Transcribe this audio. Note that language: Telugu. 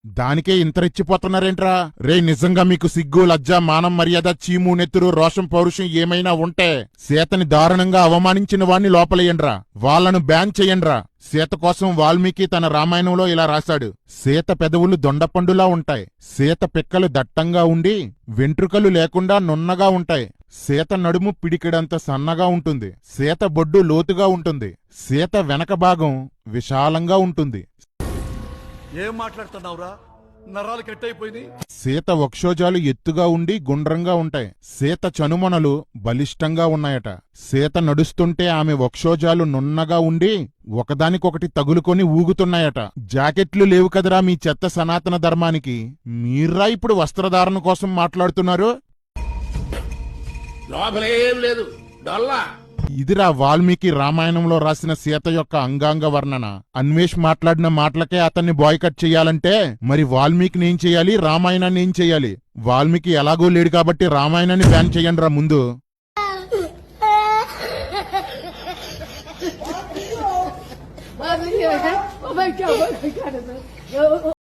దానికే ఇంత రెచ్చిపోతున్నారేంట్రా? రే, నిజంగా మీకు సిగ్గు, లజ్జ, మానం, మర్యాద, చీము, నెత్తురు, రోషం, పౌరుషం ఏమైనా ఉంటే సీతని దారుణంగా అవమానించిన వాణ్ణి లోపలేయండ్రా, వాళ్లను బ్యాన్ చెయ్యండ్రా. సీత కోసం వాల్మీకి తన రామాయణంలో ఇలా రాశాడు: సీత పెదవులు దొండపండులా ఉంటాయి, సీత పిక్కలు దట్టంగా ఉండి వెంట్రుకలు లేకుండా నున్నగా ఉంటాయి, సీత నడుము పిడికిడంత సన్నగా ఉంటుంది, సీత బొడ్డు లోతుగా ఉంటుంది, సీత వెనక భాగం విశాలంగా ఉంటుంది. ఏం మాట్లాడుతున్నావురా? నరాలు కట్టయిపోయింది. సీత వక్షోజాలు ఎత్తుగా ఉండి గుండ్రంగా ఉంటాయి, సీత చనుమొనలు బలిష్టంగా ఉన్నాయట, సీత నడుస్తుంటే ఆమె వక్షోజాలు నున్నగా ఉండి ఒకదానికొకటి తగులుకొని ఊగుతున్నాయట. జాకెట్లు లేవు కదరా మీ చెత్త సనాతన ధర్మానికి, మీర్రా ఇప్పుడు వస్త్రధారణ కోసం మాట్లాడుతున్నారు? లోపలేం లేదు, డొల్లా. ఇదిరా వాల్మీకి రామాయణంలో రాసిన సీత యొక్క అంగాంగ వర్ణన. అన్వేష్ మాట్లాడిన మాటలకే అతన్ని బాయ్కట్ చెయ్యాలంటే మరి వాల్మీకిని ఏం చెయ్యాలి, రామాయణాన్ని ఏం చెయ్యాలి? వాల్మీకి ఎలాగో లేడు కాబట్టి రామాయణాన్ని బ్యాన్ చెయ్యండిరా ముందు.